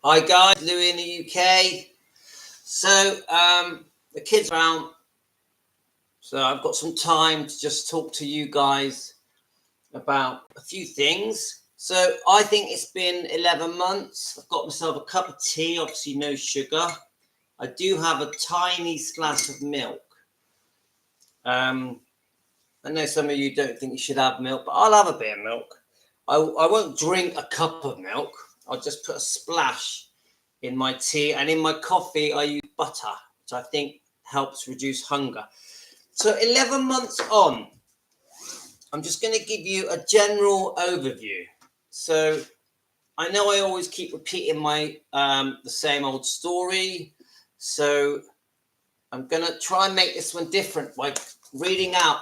Hi guys, Louis in the UK. So the kids are around, so I've got some time to just talk to you guys about a few things. So I think it's been 11 months. I've got myself a cup of tea, obviously no sugar. I do have a tiny splash of milk. I know some of you don't think you should have milk, but I'll have a bit of milk. I won't drink a cup of milk. I'll just put a splash in my tea, and in my coffee I use butter, which I think helps reduce hunger. So 11 months on, I'm just going to give you a general overview. So I know I always keep repeating my the same old story, so I'm going to try and make this one different by reading out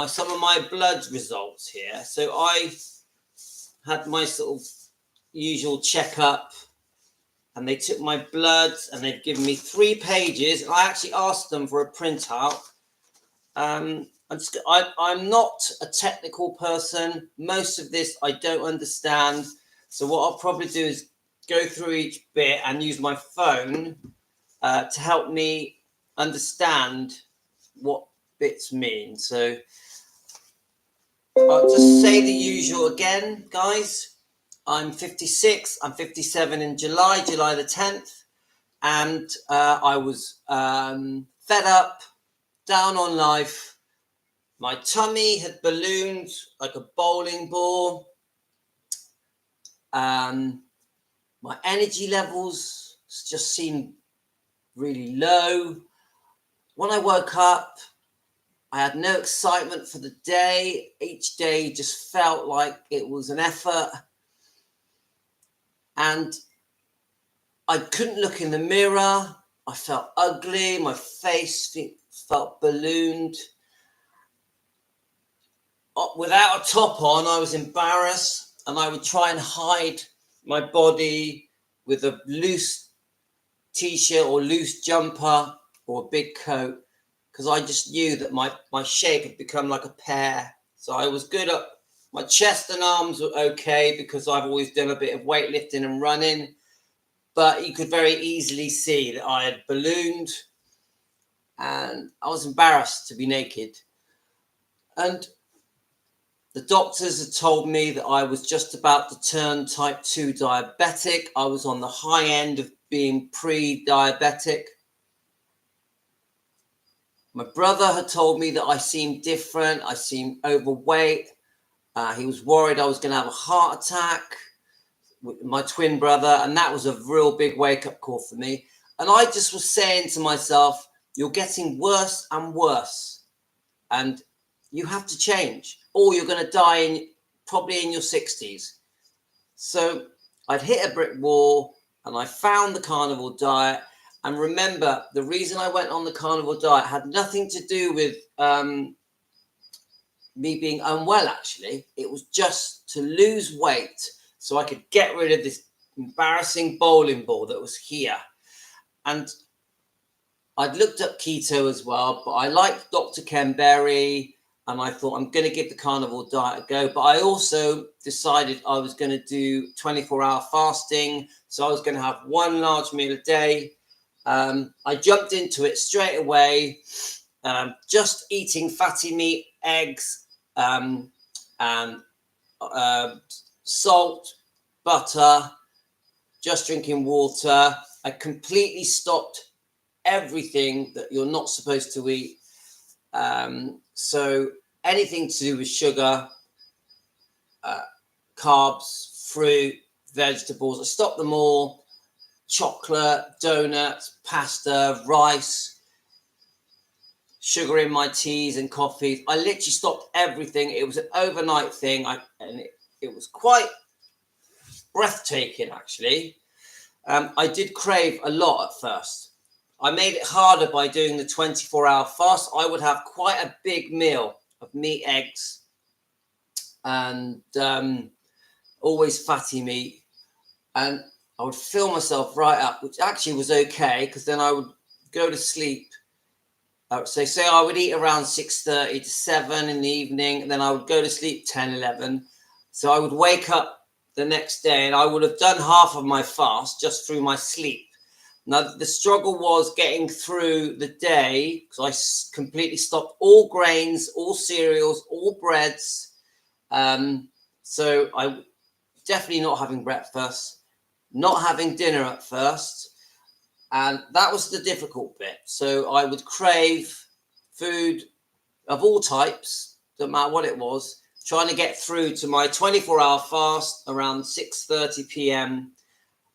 some of my blood results here. So I had my sort of usual checkup, and they took my blood and they've given me 3 pages. I actually asked them for a printout. I'm not a technical person. Most of this I don't understand. So what I'll probably do is go through each bit and use my phone to help me understand what bits mean. So I'll just say the usual again, guys. I'm 56. I'm 57 in July the 10th. And I was fed up, down on life. My tummy had ballooned like a bowling ball. My energy levels just seemed really low. When I woke up, I had no excitement for the day. Each day just felt like it was an effort. And I couldn't look in the mirror. I felt ugly. My face felt ballooned. Without a top on, I was embarrassed, and I would try and hide my body with a loose t-shirt or loose jumper or a big coat, because I just knew that my shape had become like a pear. So I was good at my chest and arms were okay because I've always done a bit of weightlifting and running, but you could very easily see that I had ballooned, and I was embarrassed to be naked. And the doctors had told me that I was just about to turn type 2 diabetic. I was on the high end of being pre-diabetic. My brother had told me that I seemed different. I seemed overweight. He was worried I was going to have a heart attack with my twin brother. And that was a real big wake-up call for me. And I just was saying to myself, you're getting worse and worse. And you have to change, or you're going to die probably in your 60s. So I'd hit a brick wall, and I found the carnivore diet. And remember, the reason I went on the carnivore diet had nothing to do with me being unwell, actually. It was just to lose weight so I could get rid of this embarrassing bowling ball that was here. And I'd looked up keto as well, but I liked Dr. Ken Berry, and I thought I'm going to give the carnivore diet a go. But I also decided I was going to do 24-hour fasting. So I was going to have 1 large meal a day. I jumped into it straight away, just eating fatty meat, eggs, and salt, butter, just drinking water. I completely stopped everything that you're not supposed to eat. So anything to do with sugar, carbs, fruit, vegetables, I stopped them all. Chocolate, donuts, pasta, rice, sugar in my teas and coffees. I literally stopped everything. It was an overnight thing, and it was quite breathtaking, actually. I did crave a lot at first. I made it harder by doing the 24-hour fast. I would have quite a big meal of meat, eggs, and always fatty meat. And I would fill myself right up, which actually was okay, because then I would go to sleep. So say I would eat around 6:30 to 7 in the evening, and then I would go to sleep 10, 11. So I would wake up the next day, and I would have done half of my fast just through my sleep. Now, the struggle was getting through the day because I completely stopped all grains, all cereals, all breads. So I definitely not having breakfast, not having dinner at first. And that was the difficult bit. So I would crave food of all types, no matter what it was, trying to get through to my 24-hour fast around 6:30 p.m.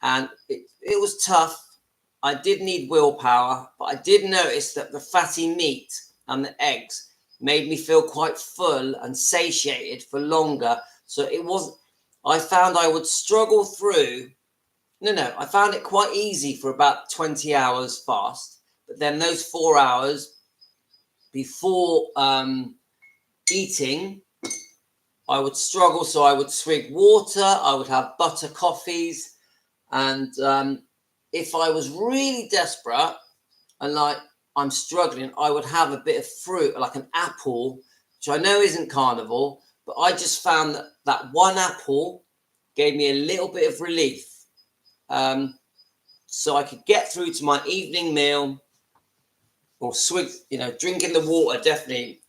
And it was tough. I did need willpower, but I did notice that the fatty meat and the eggs made me feel quite full and satiated for longer. So it wasn't, I found I would struggle through. I found it quite easy for about 20 hours fast. But then those 4 hours before eating, I would struggle. So I would swig water, I would have butter coffees. And if I was really desperate and like I'm struggling, I would have a bit of fruit, like an apple, which I know isn't carnivore, but I just found that one apple gave me a little bit of relief. So I could get through to my evening meal or swig, drinking the water, definitely.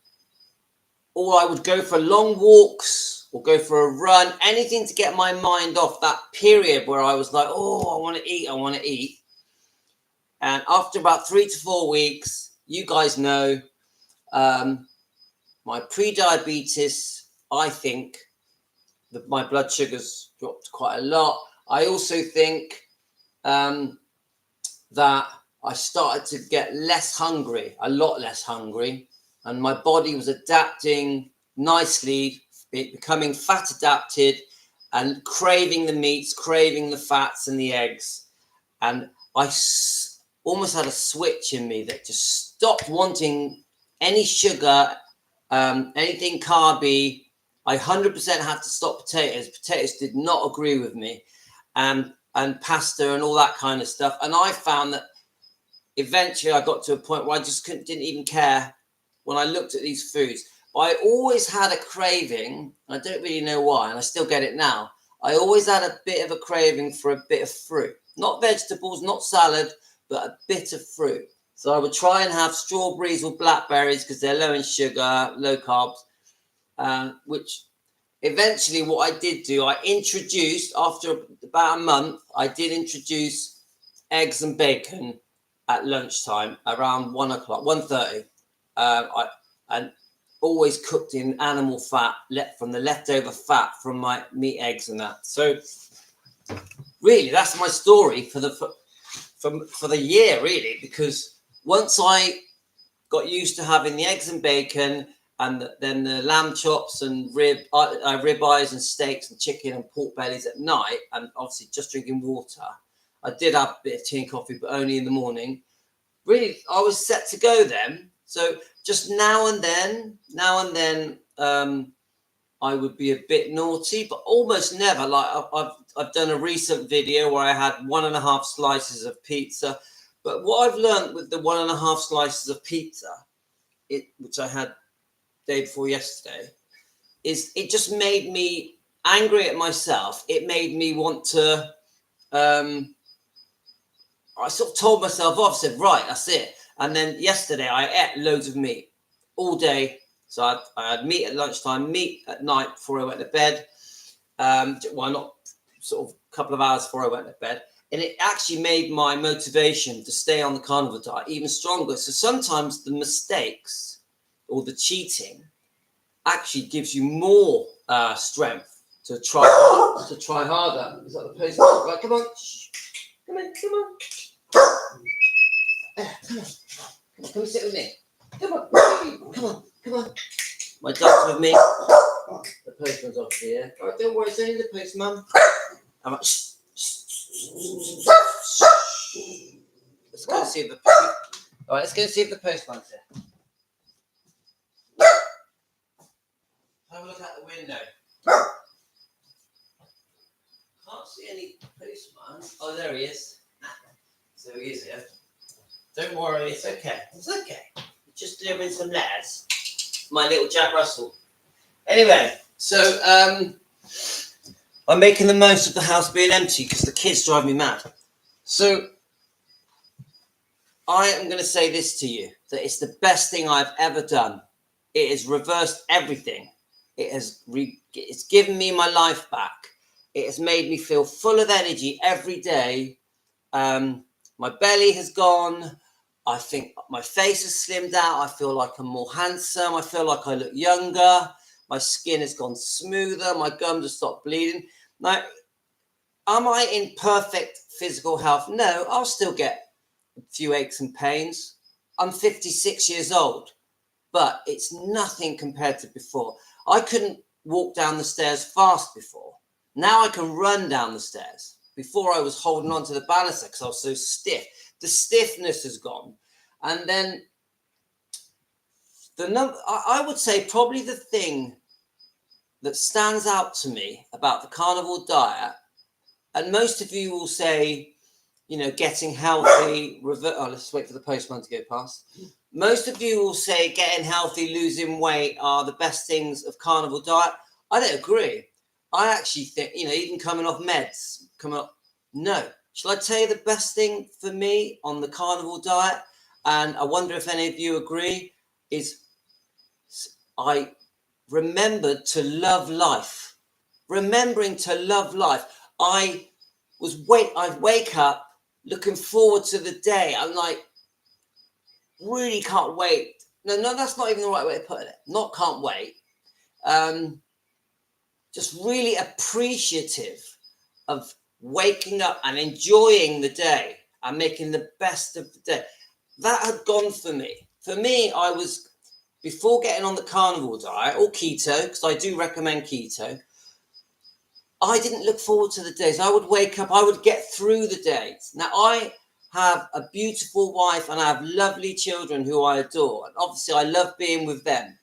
Or I would go for long walks or go for a run, anything to get my mind off that period where I was like, oh, I want to eat. And after about 3 to 4 weeks, you guys know, my pre-diabetes, I think that my blood sugars dropped quite a lot. I also think that I started to get less hungry, a lot less hungry, and my body was adapting nicely, becoming fat adapted and craving the meats, craving the fats and the eggs. And I almost had a switch in me that just stopped wanting any sugar, anything carby. I 100% had to stop potatoes. Potatoes did not agree with me. And pasta and all that kind of stuff. And I found that eventually I got to a point where I just didn't even care when I looked at these foods. I always had a craving. I don't really know why, and I still get it now. I always had a bit of a craving for a bit of fruit. Not vegetables, not salad, but a bit of fruit. So I would try and have strawberries or blackberries because they're low in sugar, low carbs, which eventually what I did do, I introduced, after about a month, I did introduce eggs and bacon at lunchtime around 1 o'clock, 1:30. And always cooked in animal fat, from the leftover fat from my meat, eggs and that. So really, that's my story for the year, really, because once I got used to having the eggs and bacon, and then the lamb chops and ribeyes and steaks and chicken and pork bellies at night, and obviously just drinking water. I did have a bit of tea and coffee, but only in the morning. Really, I was set to go then. So just now and then, I would be a bit naughty, but almost never. Like I've done a recent video where I had 1.5 slices of pizza. But what I've learned with the 1.5 slices of pizza, which I had day before yesterday, is it just made me angry at myself. It made me want to I sort of told myself off, said, right, that's it. And then yesterday I ate loads of meat all day. So I had meat at lunchtime, meat at night before I went to bed. Not sort of a couple of hours before I went to bed. And it actually made my motivation to stay on the carnivore diet even stronger. So sometimes the mistakes or the cheating actually gives you more strength to try harder. Is that the place? Right, come on. Come on. Come sit with me. Come on. My dog's with me. The postman's off here. All right, don't worry, it's only the postman. I'm like, shh. Let's go and see if the postman's here. Have a look out the window. Can't see any postman. Oh, there he is. So he is here. Don't worry, it's okay. Just delivering some letters. My little Jack Russell. Anyway, so I'm making the most of the house being empty because the kids drive me mad. So I am going to say this to you, that it's the best thing I've ever done. It has reversed everything. It's given me my life back. It has made me feel full of energy every day. My belly has gone. I think my face has slimmed out. I feel like I'm more handsome. I feel like I look younger. My skin has gone smoother. My gums have stopped bleeding. Now, am I in perfect physical health? No, I'll still get a few aches and pains. I'm 56 years old, but it's nothing compared to before. I couldn't walk down the stairs fast before. Now I can run down the stairs. Before I was holding on to the banister because I was so stiff. The stiffness has gone. And then I would say probably the thing that stands out to me about the carnivore diet, and most of you will say, you know, getting healthy, let's wait for the postman to go past. Most of you will say getting healthy, losing weight are the best things of carnivore diet. I don't agree. I actually think, you know, even coming off meds, no. Shall I tell you the best thing for me on the carnivore diet? And I wonder if any of you agree, is I remembered to love life. Remembering to love life. I'd wake up looking forward to the day. I'm like, really can't wait. No, that's not even the right way to put it. Not can't wait. Just really appreciative of waking up and enjoying the day and making the best of the day. That had gone for me. For me, I was, before getting on the carnivore diet or keto, because I do recommend keto, I didn't look forward to the days. I would wake up, I would get through the days. Now, I have a beautiful wife and I have lovely children who I adore. And obviously, I love being with them.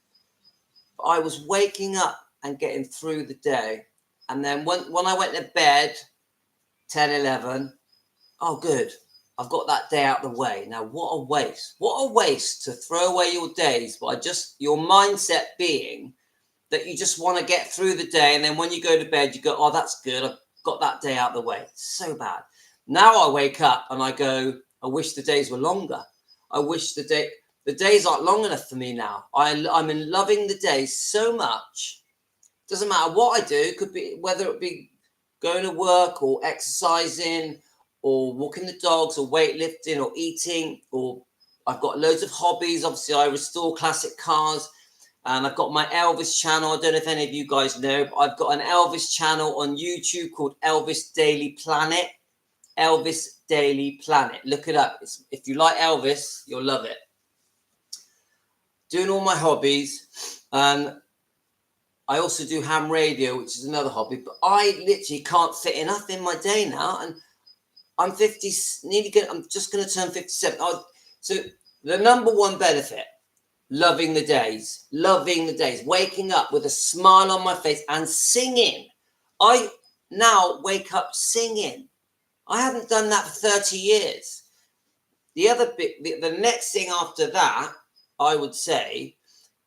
But I was waking up and getting through the day. And then when I went to bed, 10, 11, oh, good. I've got that day out of the way. Now, what a waste. What a waste to throw away your days by just your mindset being that you just want to get through the day. And then when you go to bed, you go, oh, that's good. I've got that day out of the way. It's so bad. Now I wake up and I go, I wish the days were longer. I wish the days aren't long enough for me now. I'm in loving the days so much. Doesn't matter what I do. It could be whether it be going to work or exercising or walking the dogs or weightlifting or eating, or I've got loads of hobbies. Obviously, I restore classic cars. And I've got my Elvis channel. I don't know if any of you guys know, but I've got an Elvis channel on YouTube called Elvis Daily Planet. Elvis Daily Planet. Look it up. If you like Elvis, you'll love it. Doing all my hobbies. I also do ham radio, which is another hobby. But I literally can't fit enough in my day now. And I'm 50, I'm just going to turn 57. So the number one benefit, loving the days, waking up with a smile on my face and singing. I now wake up singing. I haven't done that for 30 years. The other bit, the next thing after that, I would say,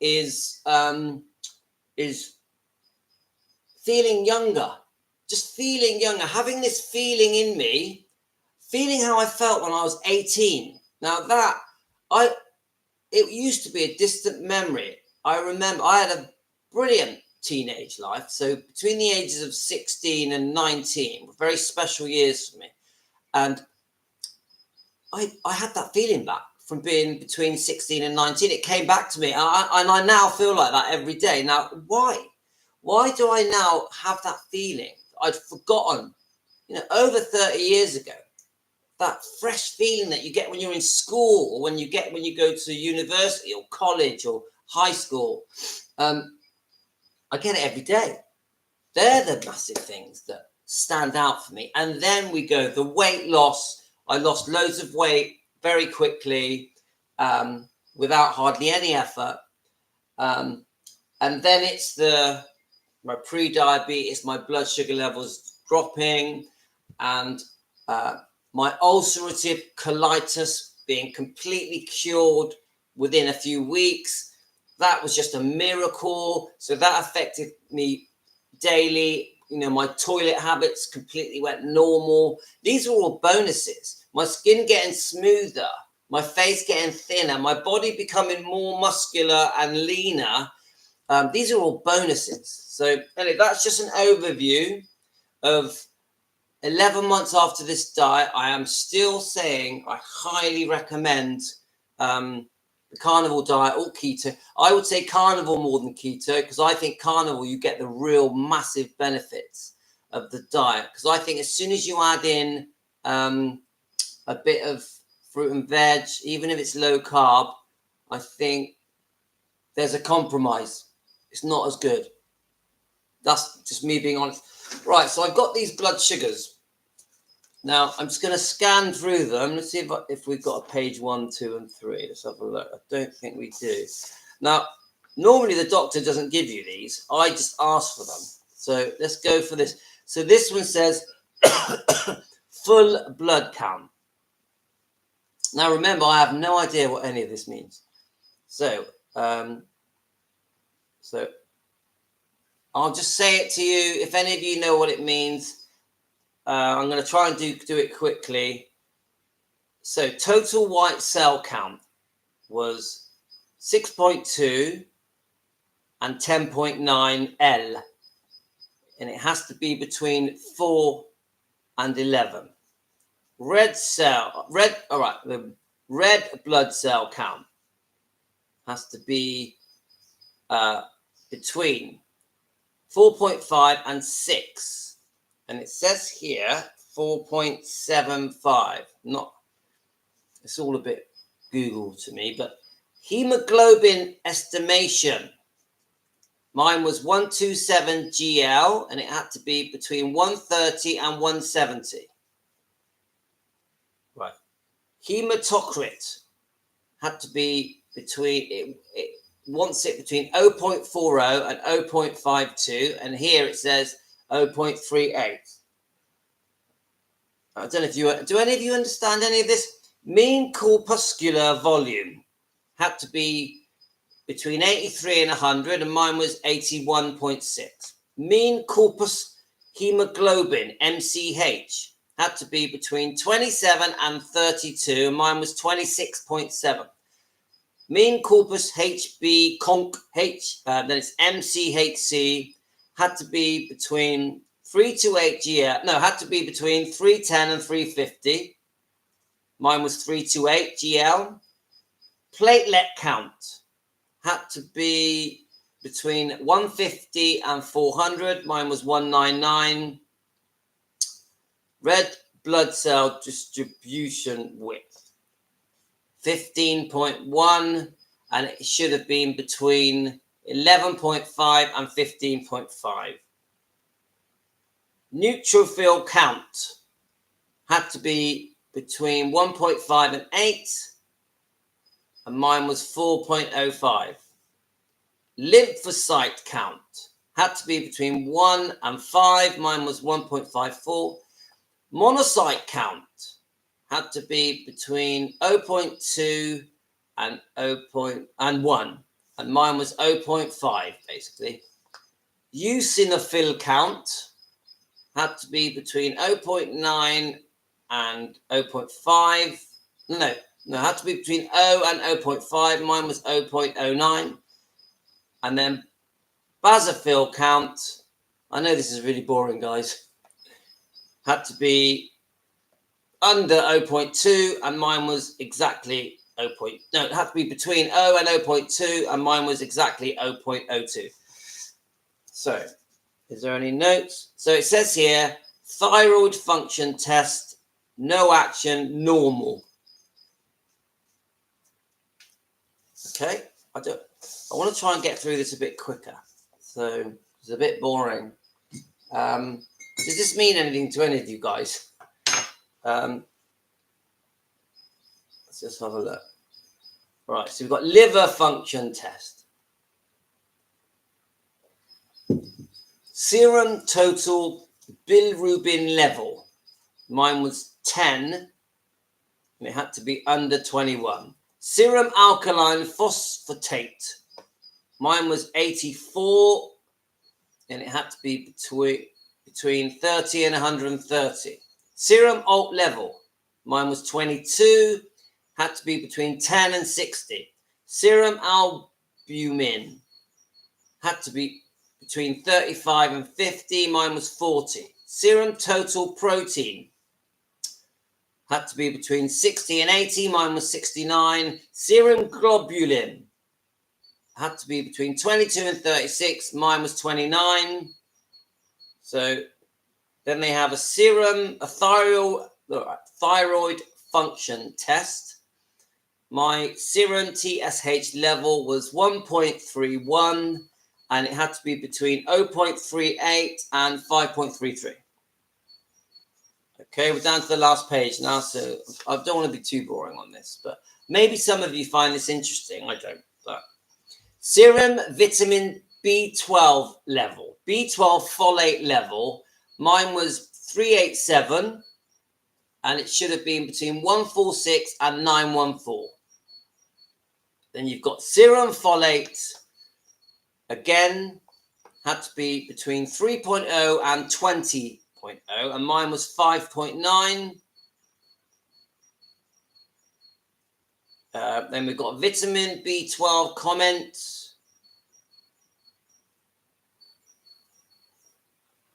is feeling younger. Just feeling younger, having this feeling in me, feeling how I felt when I was 18. Now it used to be a distant memory. I remember I had a brilliant teenage life. So between the ages of 16 and 19 were very special years for me. And I had that feeling back from being between 16 and 19. It came back to me. And I now feel like that every day. Now, why? Why do I now have that feeling? I'd forgotten, over 30 years ago. That fresh feeling that you get when you're in school or when you go to university or college or high school. I get it every day. They're the massive things that stand out for me. And then we go, the weight loss. I lost loads of weight very quickly without hardly any effort. And then it's my pre-diabetes, my blood sugar levels dropping, and my ulcerative colitis being completely cured within a few weeks. That was just a miracle. So that affected me daily, my toilet habits completely went normal. These are all bonuses. My skin getting smoother, my face getting thinner, my body becoming more muscular and leaner. These are all bonuses. So anyway, that's just an overview of 11 months after this diet. I am still saying I highly recommend the carnivore diet or keto. I would say carnivore more than keto, because I think carnivore, you get the real massive benefits of the diet. Because I think as soon as you add in a bit of fruit and veg, even if it's low carb, I think there's a compromise. It's not as good. That's just me being honest. Right, so I've got these blood sugars. Now, I'm just going to scan through them. Let's see if we've got a page 1, 2, and 3. Let's have a look. I don't think we do. Now, normally the doctor doesn't give you these. I just ask for them. So let's go for this. So this one says full blood count. Now, remember, I have no idea what any of this means. So I'll just say it to you. If any of you know what it means, I'm going to try and do it quickly. So total white cell count was 6.2 and 10.9 L. And it has to be between 4 and 11. The red blood cell count has to be between 4.5 and 6. And it says here 4.75. It's all a bit Google to me, but hemoglobin estimation. Mine was 127 GL, and it had to be between 130 and 170. Right. Hematocrit had to be between, it wants it between 0.40 and 0.52, and here it says 0.38. I don't know if do any of you understand any of this? Mean corpuscular volume had to be between 83 and 100, and mine was 81.6. Mean corpus hemoglobin, MCH, had to be between 27 and 32, and mine was 26.7. Mean corpus HB conc H, then it's MCHC, had to be between 328 GL. No, had to be between 310 and 350. Mine was 328 GL. Platelet count had to be between 150 and 400. Mine was 199. Red blood cell distribution width, 15.1, and it should have been between 11.5 and 15.5. Neutrophil count had to be between 1.5 and 8, and mine was 4.05. Lymphocyte count had to be between 1 and 5, mine was 1.54. Monocyte count had to be between 0.2 and 1, and mine was 0.5, basically. Eosinophil count had to be between 0.9 and 0.5. No, had to be between 0 and 0.5. Mine was 0.09. And then basophil count, I know this is really boring, guys, had to be under 0.2, and mine was exactly it had to be between 0 and 0.2, and mine was exactly 0.02. So, is there any notes? So it says here, thyroid function test, no action, normal. Okay, I want to try and get through this a bit quicker. So it's a bit boring. Does this mean anything to any of you guys? Let's just have a look. Right, so we've got liver function test. Serum total bilirubin level. Mine was 10, and it had to be under 21. Serum alkaline phosphatase. Mine was 84, and it had to be between 30 and 130. Serum alt level, mine was 22, had to be between 10 and 60. Serum albumin had to be between 35 and 50, mine was 40. Serum total protein had to be between 60 and 80, mine was 69. Serum globulin had to be between 22 and 36, mine was 29. So then they have a thyroid function test. My serum TSH level was 1.31, and it had to be between 0.38 and 5.33. Okay, we're down to the last page now, so I don't want to be too boring on this, but maybe some of you find this interesting. I don't. But serum vitamin B12 level, B12 folate level, mine was 387, and it should have been between 146 and 914. Then you've got serum folate, again, had to be between 3.0 and 20.0, and mine was 5.9. Then we've got vitamin B12 comments.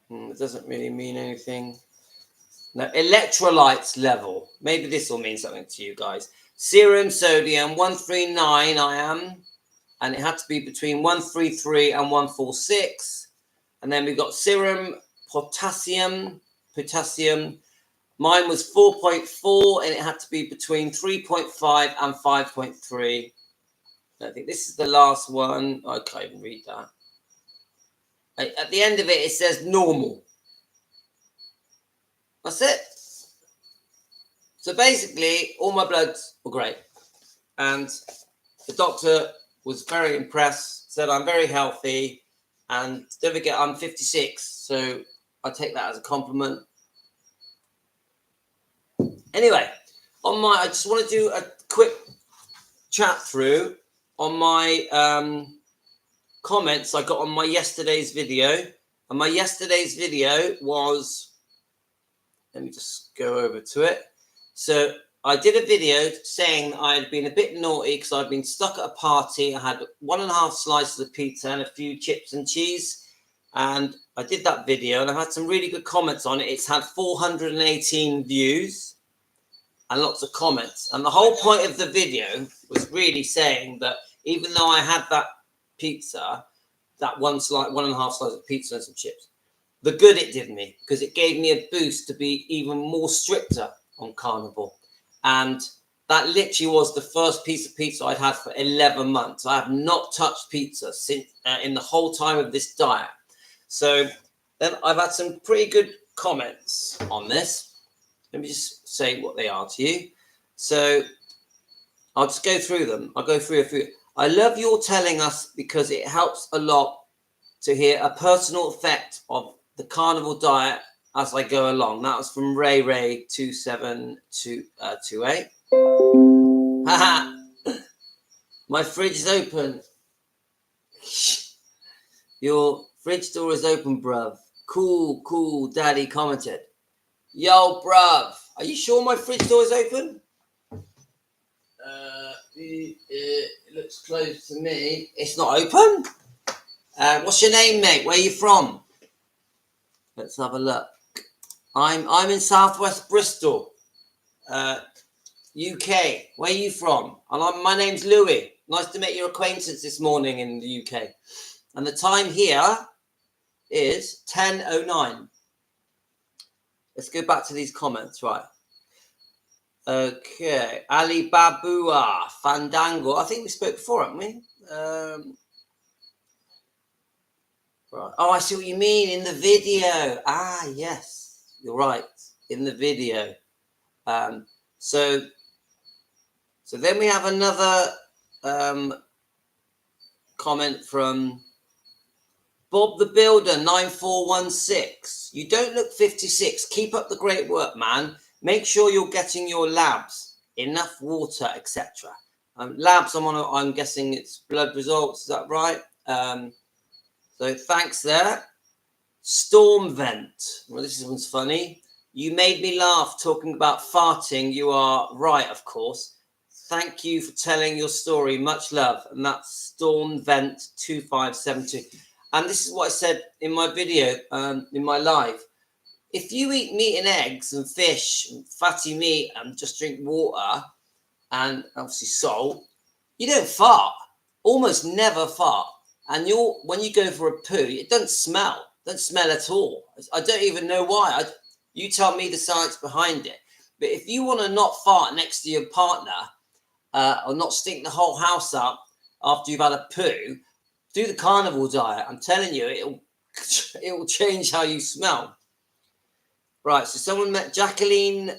It doesn't really mean anything. Now, electrolytes level. Maybe this will mean something to you guys. Serum sodium 139 I am, and it had to be between 133 and 146. And then we've got serum potassium. Mine was 4.4, and it had to be between 3.5 and 5.3. I think this is the last one. I can't even read that. At the end of it, it says normal. That's it. So basically, all my bloods were great. And the doctor was very impressed, said I'm very healthy. And don't forget, I'm 56. So I take that as a compliment. Anyway, I just want to do a quick chat through on my comments I got on my yesterday's video. And my yesterday's video was, let me just go over to it. So I did a video saying that I had been a bit naughty because I'd been stuck at a party. I had 1.5 slices of pizza and a few chips and cheese. And I did that video and I had some really good comments on it. It's had 418 views and lots of comments. And the whole point of the video was really saying that even though I had that pizza, that 1.5 slice of pizza and some chips, the good it did me, because it gave me a boost to be even more stricter on carnivore. And that literally was the first piece of pizza I'd had for 11 months. I have not touched pizza since in the whole time of this diet. So then I've had some pretty good comments on this. Let me just say what they are to you. So I'll just go through them. I'll go through a few. I love your telling us because it helps a lot to hear a personal effect of the carnivore diet as I go along. That was from Ray27228. My fridge is open. Your fridge door is open, bruv. Cool, daddy commented. Yo, bruv, are you sure my fridge door is open? It looks closed to me. It's not open? What's your name, mate? Where are you from? Let's have a look. I'm in southwest Bristol, UK. Where are you from? And my name's Louis. Nice to make your acquaintance this morning in the UK. And the time here is 10:09. Let's go back to these comments, right? Okay, Ali Babua, Fandango. I think we spoke before, haven't we? Right. Oh, I see what you mean in the video. Ah, yes, you're right. In the video. So then we have another comment from Bob the Builder 9416. You don't look 56. Keep up the great work, man. Make sure you're getting your labs, enough water, etc. Labs, I'm guessing it's blood results. Is that right? So thanks there. Storm vent. Well, this one's funny. You made me laugh talking about farting. You are right, of course. Thank you for telling your story. Much love. And that's Storm Vent 2572. And this is what I said in my video, in my live. If you eat meat and eggs and fish and fatty meat and just drink water and obviously salt, you don't fart. Almost never fart. And when you go for a poo, it doesn't smell. Don't smell at all. I don't even know why. You tell me the science behind it. But if you want to not fart next to your partner or not stink the whole house up after you've had a poo, do the carnivore diet. I'm telling you, it will change how you smell. Right, so someone met Jacqueline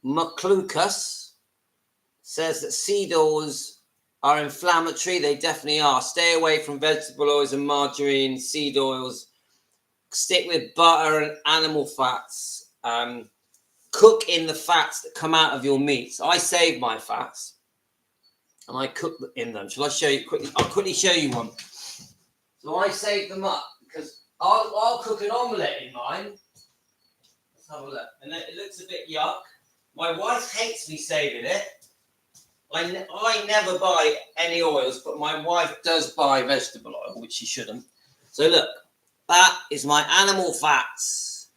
McClucas says that seed oils are inflammatory. They definitely are. Stay away from vegetable oils and margarine, seed oils. Stick with butter and animal fats. Cook in the fats that come out of your meats. I save my fats and I cook in them. Shall I show you quickly? I'll quickly show you one. So I save them up because I'll cook an omelette in mine. Let's have a look. And it looks a bit yuck. My wife hates me saving it. I never buy any oils, but my wife does buy vegetable oil, which she shouldn't. So look, that is my animal fats.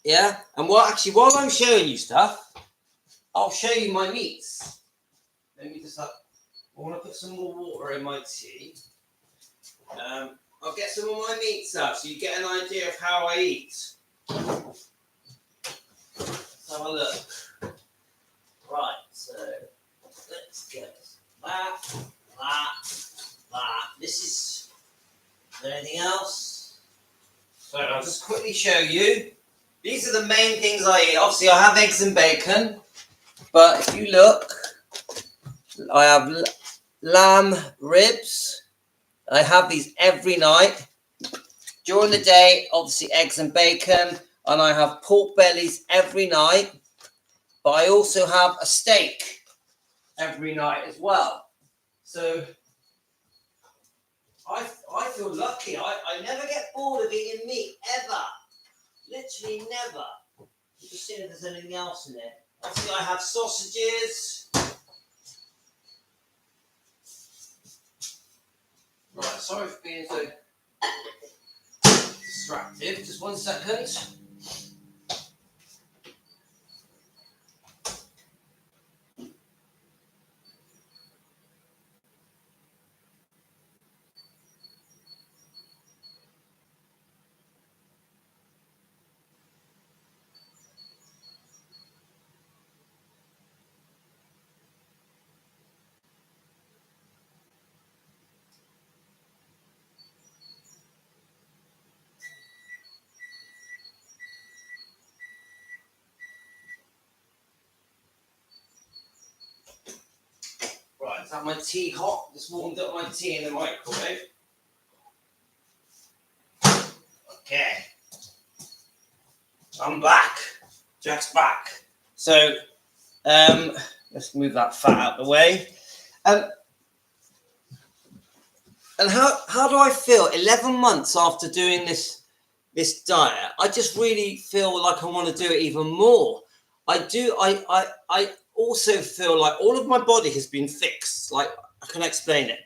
Yeah? And while I'm showing you stuff, I'll show you my meats. Let me just I want to put some more water in my tea. I'll get some of my meats up so you get an idea of how I eat. Let's have a look. Right, so let's get that. This is there anything else? So I'll just quickly show you. These are the main things I eat. Obviously, I have eggs and bacon, but if you look, I have lamb ribs. I have these every night. During the day, obviously eggs and bacon, and I have pork bellies every night. But I also have a steak every night as well. So I feel lucky. I never get bored of eating meat, ever. Literally never. Just seeing if there's anything else in it. Obviously, I have sausages. Right, sorry for being so distracted. Just 1 second. Right, is that my tea hot? Just warmed up my tea in the microwave. Okay. I'm back. Jack's back. So, let's move that fat out of the way. And how do I feel? 11 months after doing this diet, I just really feel like I want to do it even more. I also feel like all of my body has been fixed. Like, I can explain it.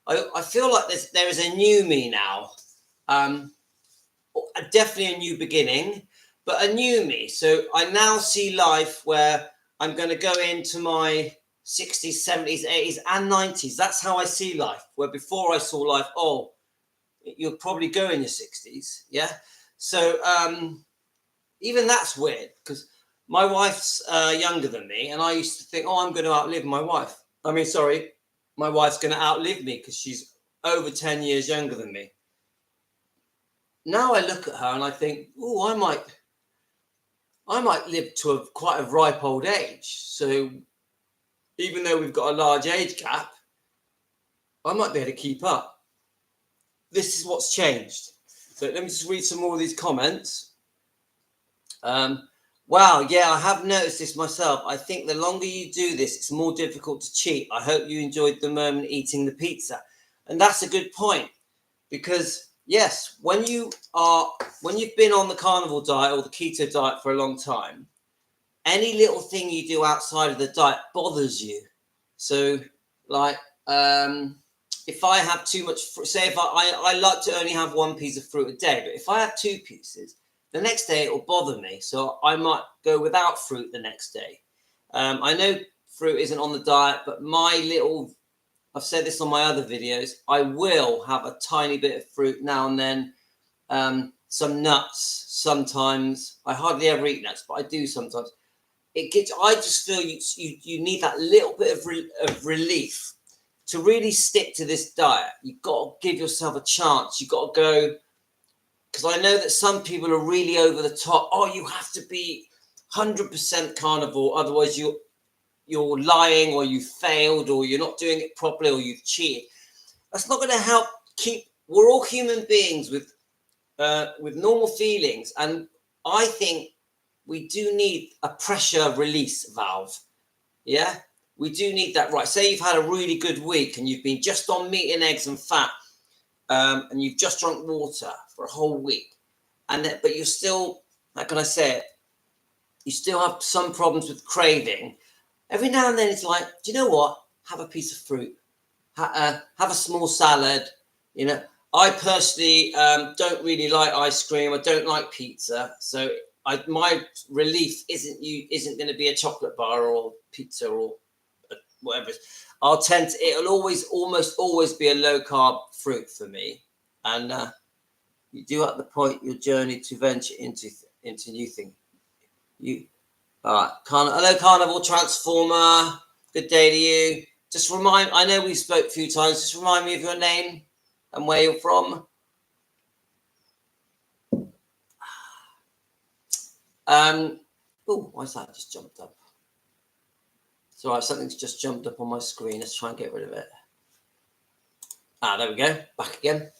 I feel like there is a new me now. Definitely a new beginning, but a new me. So I now see life where I'm going to go into my 60s, 70s, 80s, and 90s. That's how I see life. Where before I saw life, oh, you'll probably go in your 60s. Yeah. So even that's weird because my wife's younger than me, and I used to think, oh, I'm going to outlive my wife. I mean, sorry, my wife's going to outlive me because she's over 10 years younger than me. Now I look at her and I think, oh, I might live to quite a ripe old age. So even though we've got a large age gap, I might be able to keep up. This is what's changed. So let me just read some more of these comments. Wow, yeah, I have noticed this myself. I think the longer you do this, it's more difficult to cheat. I hope you enjoyed the moment eating the pizza. And that's a good point because Yes, when you've been on the carnivore diet or the keto diet for a long time, any little thing you do outside of the diet bothers you. So, like, if I have too much fruit, say if I like to only have one piece of fruit a day, but if I have two pieces, the next day it will bother me. So I might go without fruit the next day. I know fruit isn't on the diet, but I've said this on my other videos, I will have a tiny bit of fruit now and then. Some nuts sometimes. I hardly ever eat nuts, but I do sometimes. I just feel you need that little bit of relief to really stick to this diet. You've got to give yourself a chance. You've got to go, because I know that some people are really over the top. Oh, you have to be 100% carnivore, otherwise you're lying, or you failed, or you're not doing it properly, or you've cheated. That's not going to help. We're all human beings with normal feelings, and I think we do need a pressure release valve. Yeah, we do need that. Right, say you've had a really good week and you've been just on meat and eggs and fat, and you've just drunk water for a whole week, but you're still, how can I say it, you still have some problems with craving. Every now and then it's like, do you know what, have a piece of fruit, have a small salad. I personally don't really like ice cream. I don't like pizza, so my relief isn't going to be a chocolate bar or pizza or whatever. It'll almost always be a low carb fruit for me. And you do at the point your journey to venture into new things. All right, hello, Carnival Transformer. Good day to you. I know we spoke a few times. Just remind me of your name and where you're from. Oh, why's that just jumped up? It's all right, something's just jumped up on my screen. Let's try and get rid of it. There we go. Back again.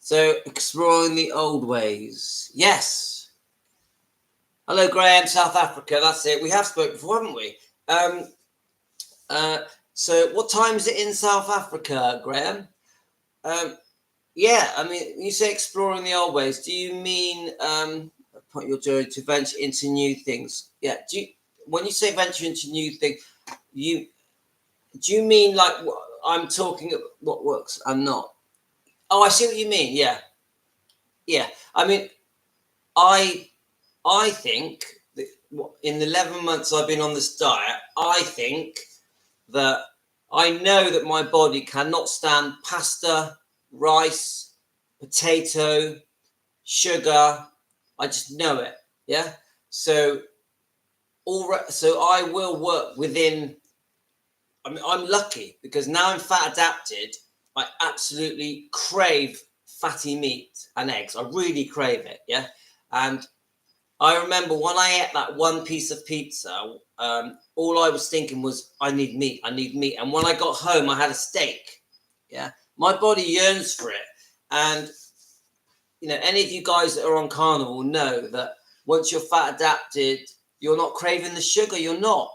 So exploring the old ways. Yes. Hello, Graham, South Africa. That's it. We have spoken before, haven't we? So what time is it in South Africa, Graham? Yeah, I mean, you say exploring the old ways. Do you mean point your journey to venture into new things? Yeah. When you say venture into new things, do you mean like I'm talking what works and not? Oh, I see what you mean. Yeah, yeah. I mean, I think that in the 11 months I've been on this diet, I think that I know that my body cannot stand pasta, rice, potato, sugar. I just know it. Yeah. So I will work within. I mean, I'm lucky because now I'm fat adapted. I absolutely crave fatty meat and eggs. I really crave it. Yeah. And I remember when I ate that one piece of pizza, all I was thinking was, I need meat. I need meat. And when I got home, I had a steak. Yeah. My body yearns for it. And any of you guys that are on carnivore know that once you're fat adapted, you're not craving the sugar. You're not.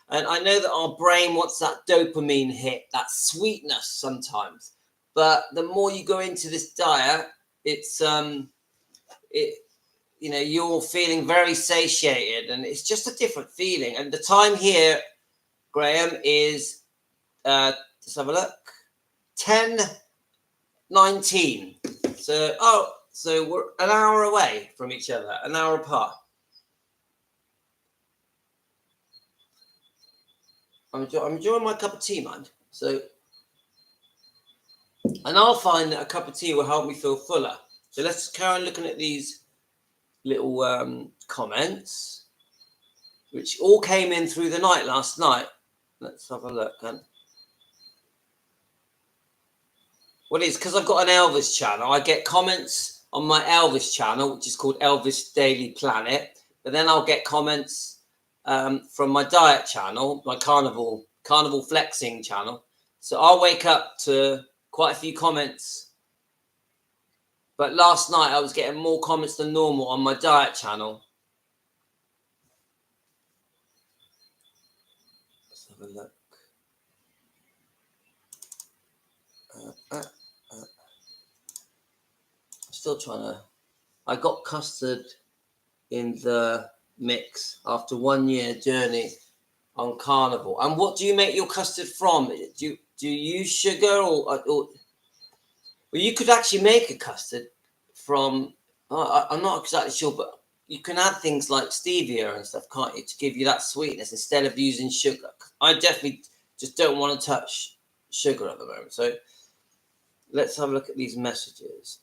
And I know that our brain wants that dopamine hit, that sweetness sometimes. But the more you go into this diet, you're feeling very satiated, and it's just a different feeling. And the time here, Graham, is let's have a look, 10:19. So we're an hour away from each other, an hour apart. I'm enjoying my cup of tea, man. And I'll find that a cup of tea will help me feel fuller. So let's carry on looking at these little comments, which all came in through the night last night. Let's have a look. Well, it's because I've got an Elvis channel. I get comments on my Elvis channel, which is called Elvis Daily Planet. But then I'll get comments from my diet channel, my carnival flexing channel. So I'll wake up to quite a few comments. But last night I was getting more comments than normal on my diet channel. Let's have a look. still trying to. I got custard in the mix after 1 year journey on carnivore. And what do you make your custard from? Do you use sugar or well, you could actually make a custard from. I'm not exactly sure, but you can add things like stevia and stuff, can't you, to give you that sweetness instead of using sugar. I definitely just don't want to touch sugar at the moment. So let's have a look at these messages.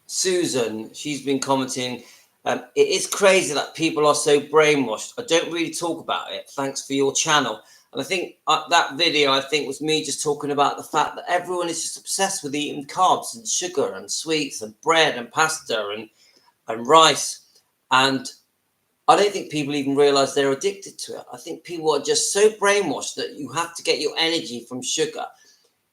Susan, she's been commenting. It is crazy that people are so brainwashed. I don't really talk about it. Thanks for your channel. And I think that video, I think, was me just talking about the fact that everyone is just obsessed with eating carbs and sugar and sweets and bread and pasta and rice. And I don't think people even realize they're addicted to it. I think people are just so brainwashed that you have to get your energy from sugar.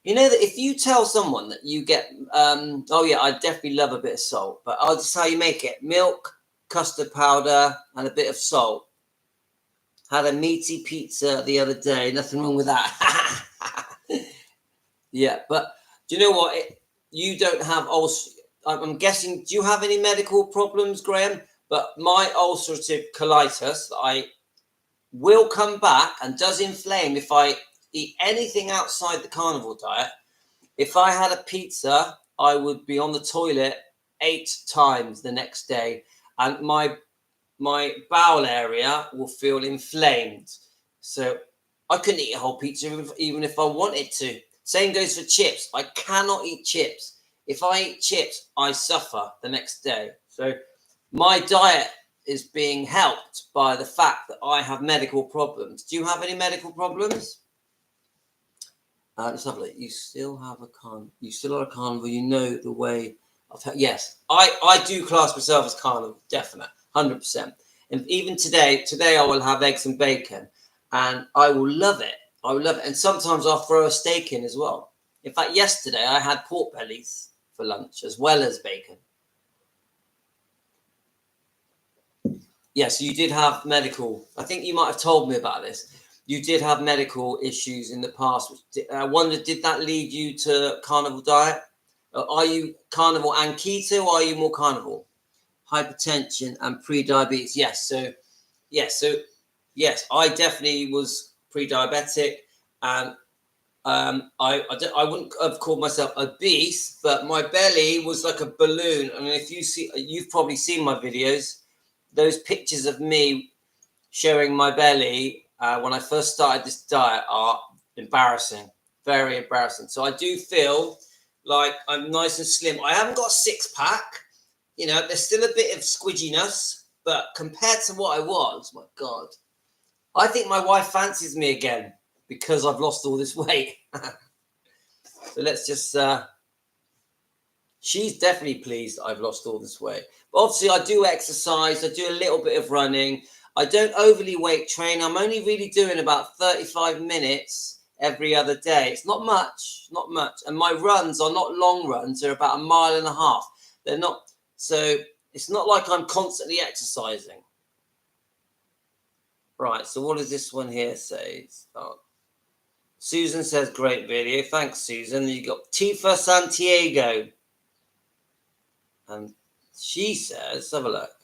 You know that if you tell someone that you get, oh yeah, I definitely love a bit of salt, but I'll just how you make it: milk, custard powder, and a bit of salt. Had a meaty pizza the other day. Nothing wrong with that. Yeah, but do you know what? You don't have I'm guessing. Do you have any medical problems, Graham? But my ulcerative colitis, I will come back and does inflame if I eat anything outside the carnivore diet. If I had a pizza, I would be on the toilet 8 times the next day, and my bowel area will feel inflamed. So I couldn't eat a whole pizza even if I wanted to. Same goes for chips. I cannot eat chips. If I eat chips, I suffer the next day. So my diet is being helped by the fact that I have medical problems. Do you have any medical problems? Let's have a look. You still have you still are a carnivore. You know the way of yes. I do class myself as carnivore, definite, 100%. And even today I will have eggs and bacon, and I will love it. I will love it. And sometimes I'll throw a steak in as well. In fact, yesterday I had pork bellies for lunch as well as bacon. Yes, you did have medical. I think you might have told me about this. You did have medical issues in the past. I wonder, did that lead you to carnivore diet? Are you carnivore and keto, or are you more carnivore? Hypertension and pre-diabetes. Yes. Yes, I definitely was pre-diabetic, and I wouldn't have called myself obese, but my belly was like a balloon. I mean, if you've probably seen my videos. Those pictures of me showing my belly when I first started this diet are embarrassing, very embarrassing. So I do feel like I'm nice and slim. I haven't got a six-pack. You know, there's still a bit of squidginess, but compared to what I was, my God, I think my wife fancies me again because I've lost all this weight. So let's just... she's definitely pleased I've lost all this weight. But obviously, I do exercise. I do a little bit of running. I don't overly weight train. I'm only really doing about 35 minutes every other day. It's not much, not much. And my runs are not long runs. They're about 1.5 miles. They're not. So it's not like I'm constantly exercising. Right. So what does this one here say? Oh. Susan says, great video. Thanks, Susan. You got Tifa Santiago. And she says, let's have a look.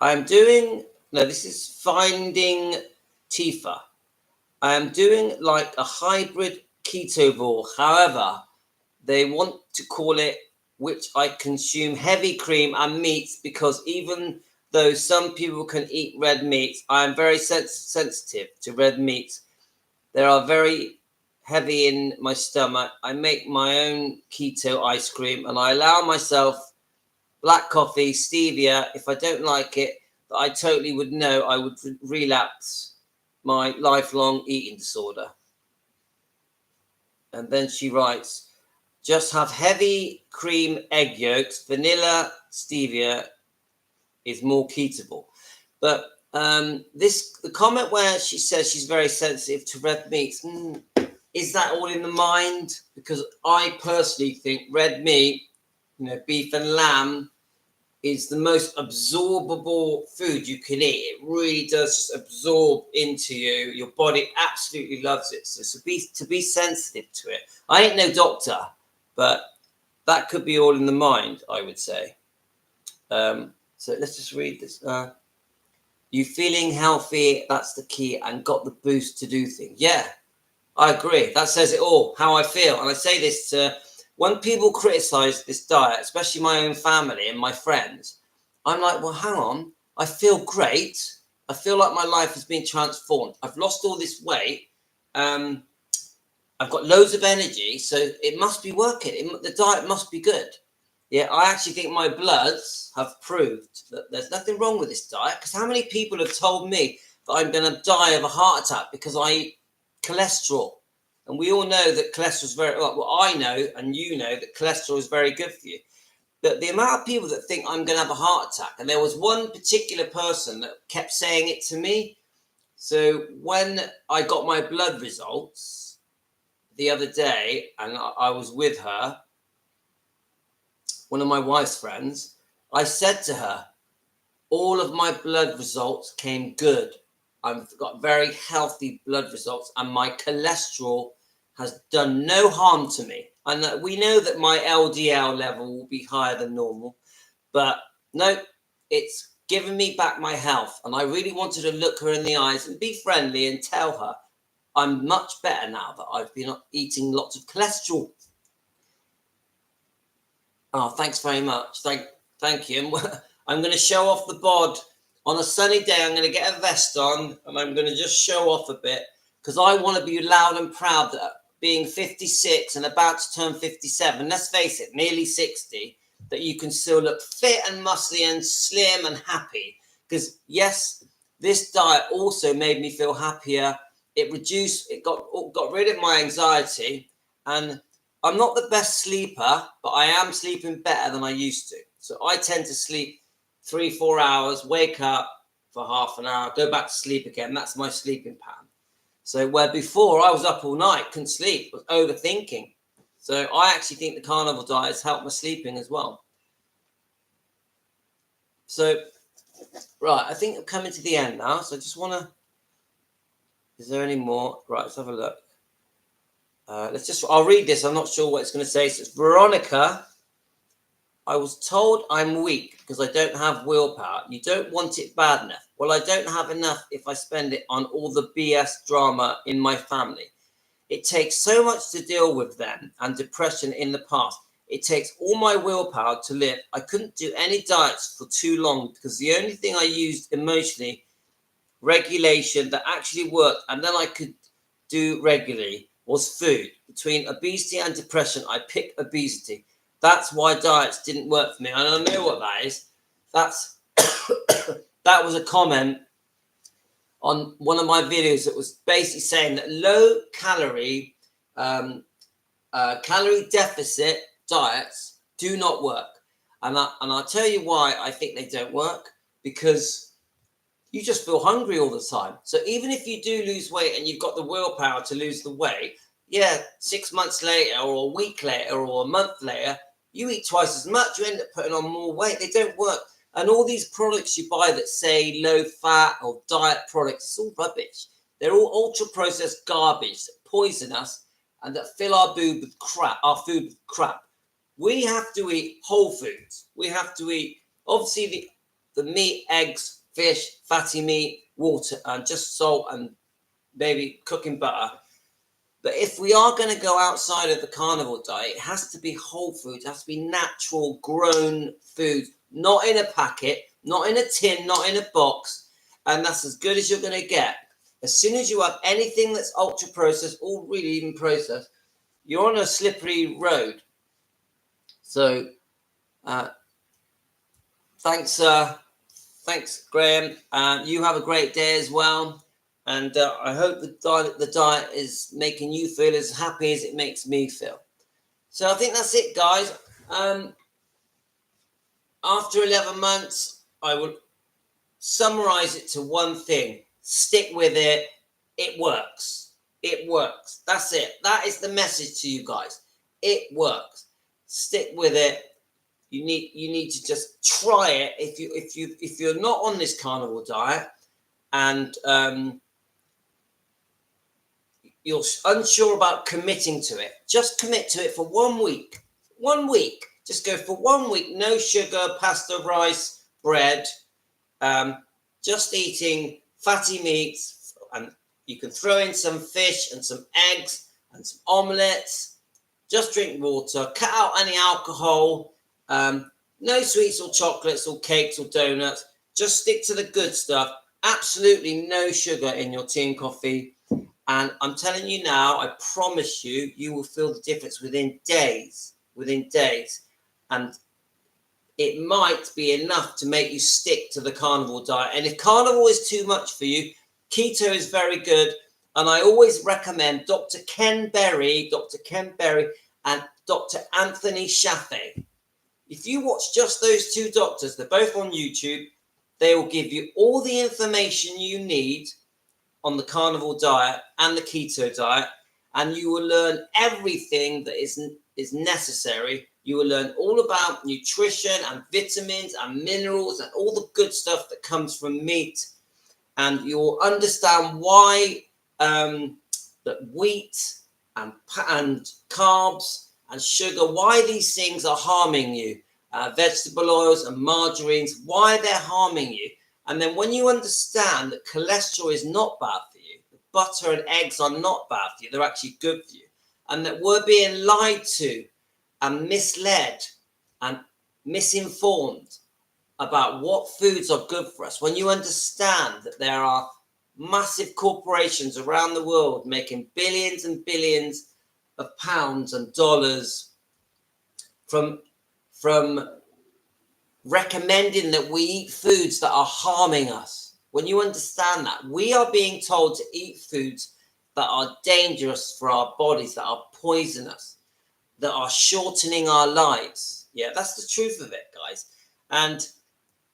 I'm doing, no, this is Finding Tifa. I am doing like a hybrid ketovore. However, they want to call it, which I consume heavy cream and meats, because even though some people can eat red meat, I am very sensitive to red meat. They are very heavy in my stomach. I make my own keto ice cream, and I allow myself black coffee, stevia. If I don't like it, I totally would know I would relapse my lifelong eating disorder. And then she writes, just have heavy cream egg yolks, vanilla, stevia is more ketable. But the comment where she says she's very sensitive to red meats, is that all in the mind? Because I personally think red meat, you know, beef and lamb, is the most absorbable food you can eat. It really does just absorb into you. Your body absolutely loves it. So to be sensitive to it. I ain't no doctor, but that could be all in the mind, I would say. So let's just read this. You feeling healthy, that's the key, and got the boost to do things. Yeah, I agree. That says it all, how I feel. And I say this to, when people criticize this diet, especially my own family and my friends, I'm like, well, hang on. I feel great. I feel like my life has been transformed. I've lost all this weight. I've got loads of energy. So it must be working. The diet must be good. Yeah, I actually think my bloods have proved that there's nothing wrong with this diet. Because how many people have told me that I'm going to die of a heart attack because I eat cholesterol? And we all know that cholesterol is very, well, I know and you know that cholesterol is very good for you. But the amount of people that think I'm going to have a heart attack, and there was one particular person that kept saying it to me. So when I got my blood results the other day, and I was with her, one of my wife's friends, I said to her, all of my blood results came good. I've got very healthy blood results, and my cholesterol has done no harm to me. And we know that my LDL level will be higher than normal, but no, it's given me back my health. And I really wanted to look her in the eyes and be friendly and tell her I'm much better now that I've been eating lots of cholesterol. Oh, thanks very much. Thank you. I'm going to show off the bod. On a sunny day, I'm going to get a vest on and I'm going to just show off a bit because I want to be loud and proud that being 56 and about to turn 57, let's face it, nearly 60, that you can still look fit and muscly and slim and happy. Because yes, this diet also made me feel happier. It got rid of my anxiety, and I'm not the best sleeper, but I am sleeping better than I used to. So I tend to sleep 3-4 hours, wake up for half an hour, go back to sleep again. That's my sleeping pattern. So where before I was up all night, couldn't sleep, was overthinking. So I actually think the carnivore diet has helped my sleeping as well. So, right, I think I'm coming to the end now. So I just want to, is there any more? Right, let's have a look. I'll read this. I'm not sure what it's going to say. So it's Veronica. I was told I'm weak because I don't have willpower. You don't want it bad enough. Well, I don't have enough if I spend it on all the BS drama in my family. It takes so much to deal with them and depression in the past. It takes all my willpower to live. I couldn't do any diets for too long because the only thing I used emotionally, regulation that actually worked, and then I could do regularly, was food. Between obesity and depression, I picked obesity. That's why diets didn't work for me. And I know what that is. That's that was a comment on one of my videos that was basically saying that low calorie, calorie deficit diets do not work. And I'll tell you why I think they don't work. Because you just feel hungry all the time. So even if you do lose weight and you've got the willpower to lose the weight, 6 months later or a week later or a month later, you eat twice as much, you end up putting on more weight. They don't work. And all these products you buy that say low fat or diet products, it's all rubbish. They're all ultra processed garbage that poison us and that fill our food with crap. We have to eat whole foods. We have to eat, obviously, the meat, eggs, fish, fatty meat, water, and just salt and maybe cooking butter. But if we are going to go outside of the carnivore diet, it has to be whole foods. It has to be natural, grown foods, not in a packet, not in a tin, not in a box. And that's as good as you're going to get. As soon as you have anything that's ultra processed or really even processed, you're on a slippery road. So, thanks, Graham. You have a great day as well. And I hope the diet is making you feel as happy as it makes me feel. So I think that's it, guys. After 11 months, I will summarize it to one thing. Stick with it. It works. It works. That's it. That is the message to you guys. It works. Stick with it. you need to just try it. If you're not on this carnivore diet and you're unsure about committing to it, just commit to it for 1 week. 1 week. Just go for 1 week. No sugar, pasta, rice, bread. Just eating fatty meats, and you can throw in some fish and some eggs and some omelets. Just drink water. Cut out any alcohol. No sweets or chocolates or cakes or donuts. Just stick to the good stuff. Absolutely no sugar in your tea and coffee. And I'm telling you now, I promise you, you will feel the difference within days. Within days. And it might be enough to make you stick to the carnivore diet. And if carnivore is too much for you, keto is very good. And I always recommend Dr. Ken Berry and Dr. Anthony Shaffe. If you watch just those two doctors, they're both on YouTube, they will give you all the information you need on the carnivore diet and the keto diet, and you will learn everything that is necessary. You will learn all about nutrition and vitamins and minerals and all the good stuff that comes from meat, and you will understand why that wheat and carbs and sugar, why these things are harming you, vegetable oils and margarines, why they're harming you. And then when you understand that cholesterol is not bad for you, butter and eggs are not bad for you, they're actually good for you, and that we're being lied to and misled and misinformed about what foods are good for us, when you understand that there are massive corporations around the world making billions and billions of pounds and dollars from recommending that we eat foods that are harming us. When you understand that, we are being told to eat foods that are dangerous for our bodies, that are poisonous, that are shortening our lives. Yeah, that's the truth of it, guys. And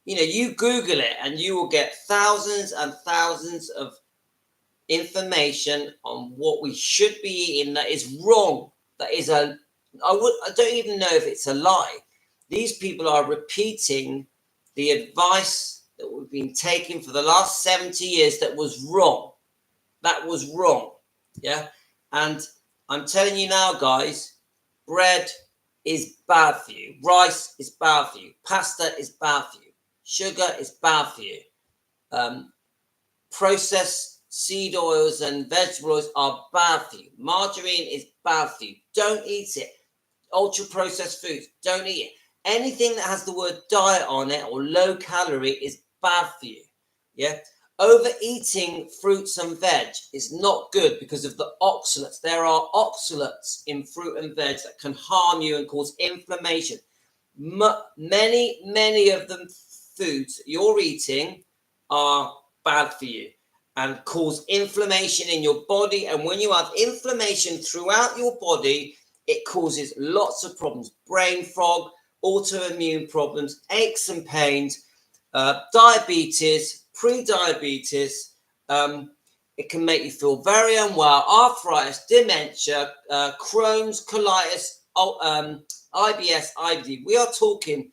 you Google it and you will get thousands and thousands of information on what we should be eating that is wrong. That is I don't even know if it's a lie. These people are repeating the advice that we've been taking for the last 70 years that was wrong. That was wrong. Yeah. And I'm telling you now, guys, bread is bad for you. Rice is bad for you. Pasta is bad for you. Sugar is bad for you. Processed seed oils and vegetable oils are bad for you. Margarine is bad for you. Don't eat it. Ultra processed foods, don't eat it. Anything that has the word diet on it or low calorie is bad for you. Yeah. Overeating fruits and veg is not good because of the oxalates. There are oxalates in fruit and veg that can harm you and cause inflammation. Many of the foods you're eating are bad for you and cause inflammation in your body. And when you have inflammation throughout your body, it causes lots of problems: brain fog, autoimmune problems, aches and pains, diabetes, pre-diabetes. It can make you feel very unwell, arthritis, dementia, Crohn's, colitis, IBS, IBD. We are talking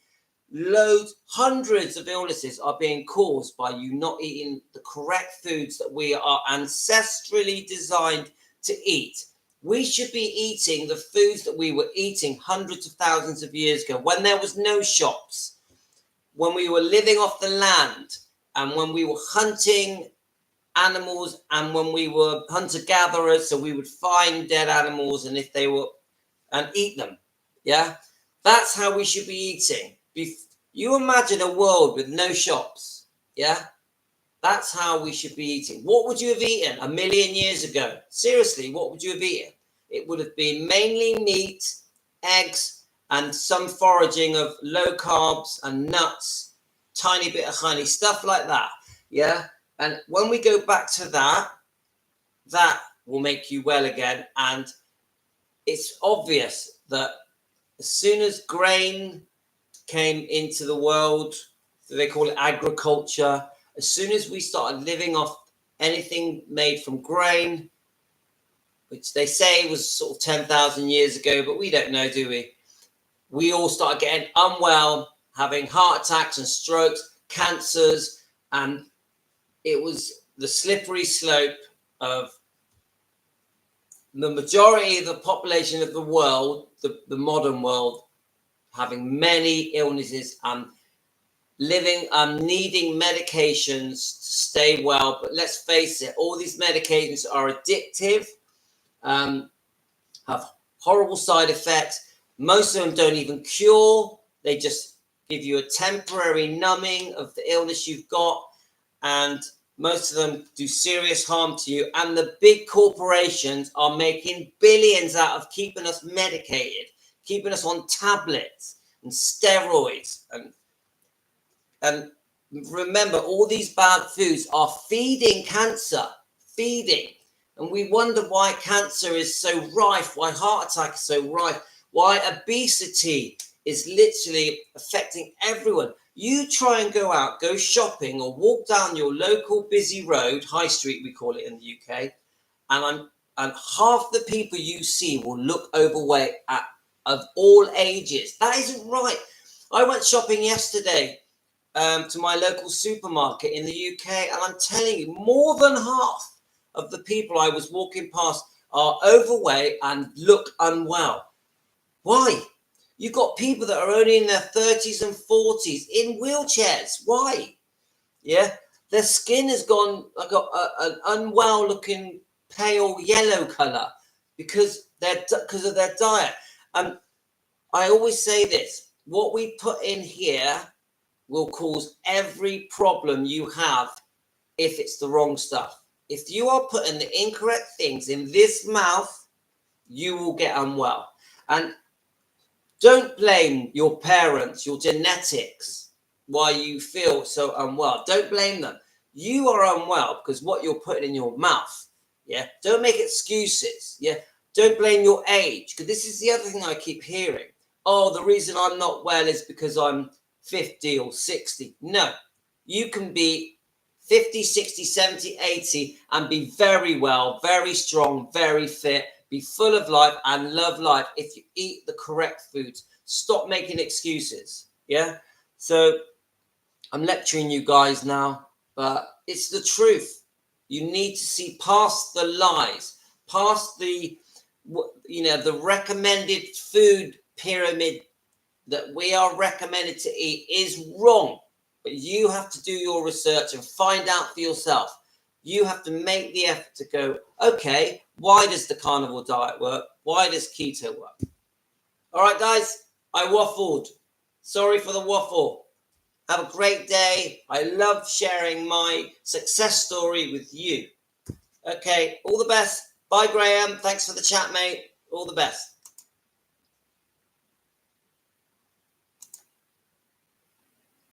loads, hundreds of illnesses are being caused by you not eating the correct foods that we are ancestrally designed to eat. We should be eating the foods that we were eating hundreds of thousands of years ago, when there was no shops, when we were living off the land, and when we were hunting animals, and when we were hunter-gatherers, so we would find dead animals and eat them. Yeah, that's how we should be eating. You imagine a world with no shops. Yeah, that's how we should be eating. What would you have eaten 1 million years ago? Seriously, what would you have eaten? It would have been mainly meat, eggs, and some foraging of low carbs and nuts, tiny bit of honey, stuff like that. Yeah. And when we go back to that will make you well again. And it's obvious that as soon as grain came into the world, so they call it agriculture, as soon as we started living off anything made from grain, which they say was sort of 10,000 years ago, but we don't know, do we? we all started getting unwell, having heart attacks and strokes, cancers, and it was the slippery slope of the majority of the population of the world, the modern world, having many illnesses and living and needing medications to stay well. But let's face it, all these medications are addictive, have horrible side effects. Most of them don't even cure. They just give you a temporary numbing of the illness you've got. And most of them do serious harm to you. And the big corporations are making billions out of keeping us medicated, keeping us on tablets and steroids. And remember, all these bad foods are feeding cancer, feeding. And we wonder why cancer is so rife, why heart attack is so rife, why obesity is literally affecting everyone. You try and go out, go shopping, or walk down your local busy road, high street we call it in the UK, and half the people you see will look overweight of all ages. That isn't right. I went shopping yesterday to my local supermarket in the UK, and I'm telling you, more than half of the people I was walking past are overweight and look unwell. Why? You've got people that are only in their 30s and 40s in wheelchairs. Why? Yeah, their skin has gone like an unwell looking pale yellow color because of their diet. And I always say this, what we put in here will cause every problem you have if it's the wrong stuff. If you are putting the incorrect things in this mouth, you will get unwell. And don't blame your parents, your genetics, why you feel so unwell. Don't blame them. You are unwell because what you're putting in your mouth. Yeah. Don't make excuses. Yeah. Don't blame your age, because this is the other thing I keep hearing. Oh, the reason I'm not well is because I'm 50 or 60. No, you can be 50, 60, 70, 80 and be very well, very strong, very fit, be full of life and love life if you eat the correct foods. Stop making excuses. Yeah. So I'm lecturing you guys now, but it's the truth. You need to see past the lies, past the recommended food pyramid that we are recommended to eat is wrong. But you have to do your research and find out for yourself. You have to make the effort to go, okay, why does the carnivore diet work? Why does keto work? All right, guys, I waffled. Sorry for the waffle. Have a great day. I love sharing my success story with you. Okay, all the best. Bye, Graham. Thanks for the chat, mate. All the best.